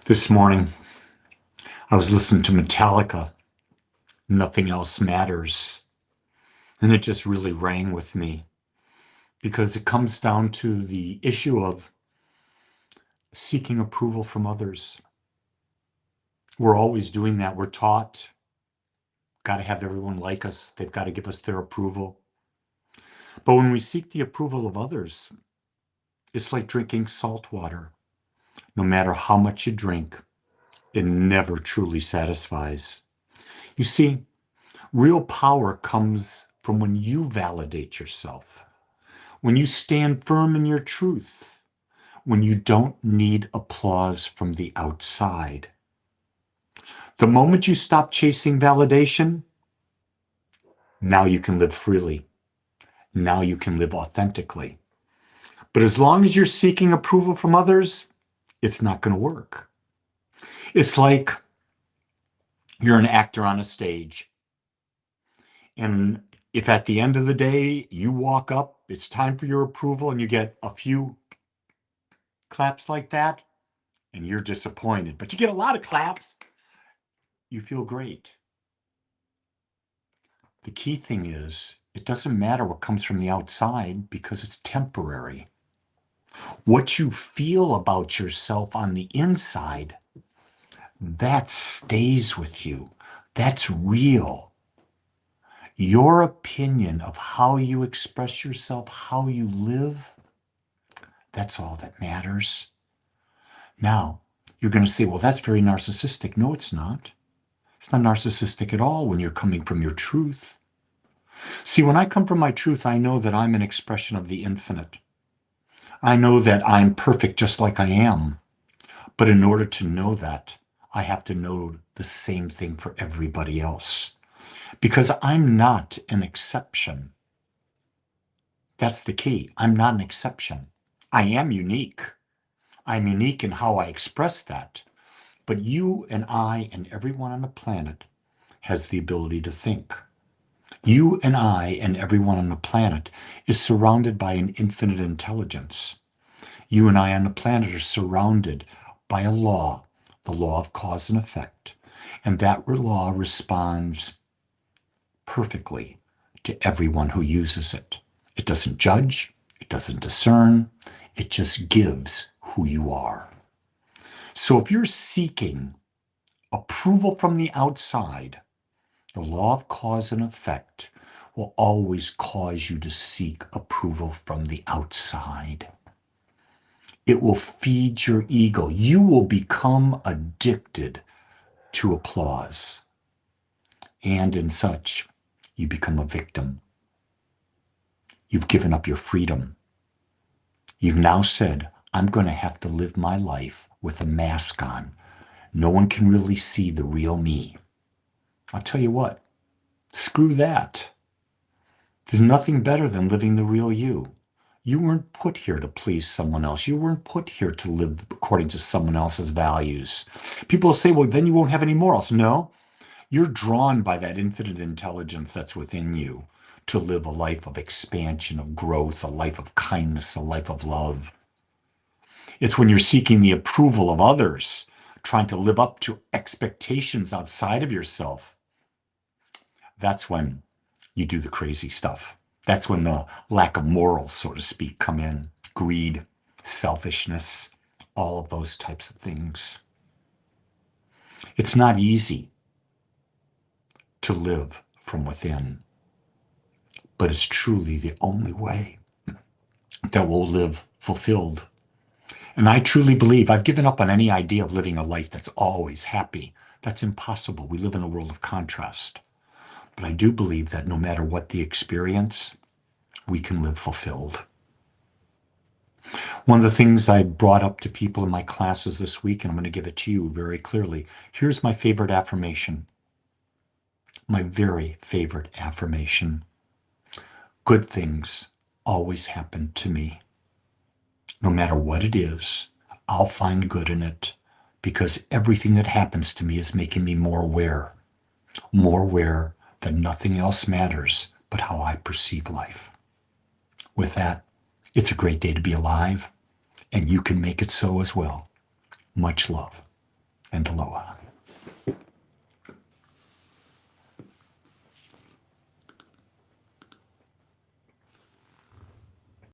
This morning, I was listening to Metallica, Nothing Else Matters, and it just really rang with me because it comes down to the issue of seeking approval from others. We're always doing that. We're taught, got to have everyone like us. They've got to give us their approval. But when we seek the approval of others, it's like drinking salt water. No matter how much you drink, it never truly satisfies. You see, real power comes from when you validate yourself, when you stand firm in your truth, when you don't need applause from the outside. The moment you stop chasing validation, now you can live freely. Now you can live authentically. But as long as you're seeking approval from others, it's not going to work. It's like you're an actor on a stage. And if at the end of the day you walk up, it's time for your approval, and you get a few claps like that, and you're disappointed, but you get a lot of claps, you feel great. The key thing is, it doesn't matter what comes from the outside because it's temporary. What you feel about yourself on the inside, that stays with you. That's real. Your opinion of how you express yourself, how you live, that's all that matters. Now, you're going to say, well, that's very narcissistic. No, it's not. It's not narcissistic at all when you're coming from your truth. See, when I come from my truth, I know that I'm an expression of the infinite. I know that I'm perfect just like I am. But in order to know that, I have to know the same thing for everybody else. Because I'm not an exception. That's the key. I'm not an exception. I am unique. I'm unique in how I express that. But you and I and everyone on the planet has the ability to think. You and I and everyone on the planet is surrounded by an infinite intelligence. You and I on the planet are surrounded by a law, the law of cause and effect. And that law responds perfectly to everyone who uses it. It doesn't judge, it doesn't discern, it just gives who you are. So if you're seeking approval from the outside, the law of cause and effect will always cause you to seek approval from the outside. It will feed your ego. You will become addicted to applause. And in such, you become a victim. You've given up your freedom. You've now said, I'm going to have to live my life with a mask on. No one can really see the real me. I'll tell you what, screw that. There's nothing better than living the real you. You weren't put here to please someone else. You weren't put here to live according to someone else's values. People say, well, then you won't have any morals. No, you're drawn by that infinite intelligence that's within you to live a life of expansion, of growth, a life of kindness, a life of love. It's when you're seeking the approval of others, trying to live up to expectations outside of yourself. That's when you do the crazy stuff. That's when the lack of morals, so to speak, come in. Greed, selfishness, all of those types of things. It's not easy to live from within, but it's truly the only way that we'll live fulfilled. And I truly believe I've given up on any idea of living a life that's always happy. That's impossible. We live in a world of contrast. But I do believe that no matter what the experience, we can live fulfilled. One of the things I brought up to people in my classes this week, and I'm going to give it to you very clearly. Here's my favorite affirmation. My very favorite affirmation. Good things always happen to me. No matter what it is, I'll find good in it because everything that happens to me is making me more aware that nothing else matters but how I perceive life. With that, it's a great day to be alive, and you can make it so as well. Much love. and aloha.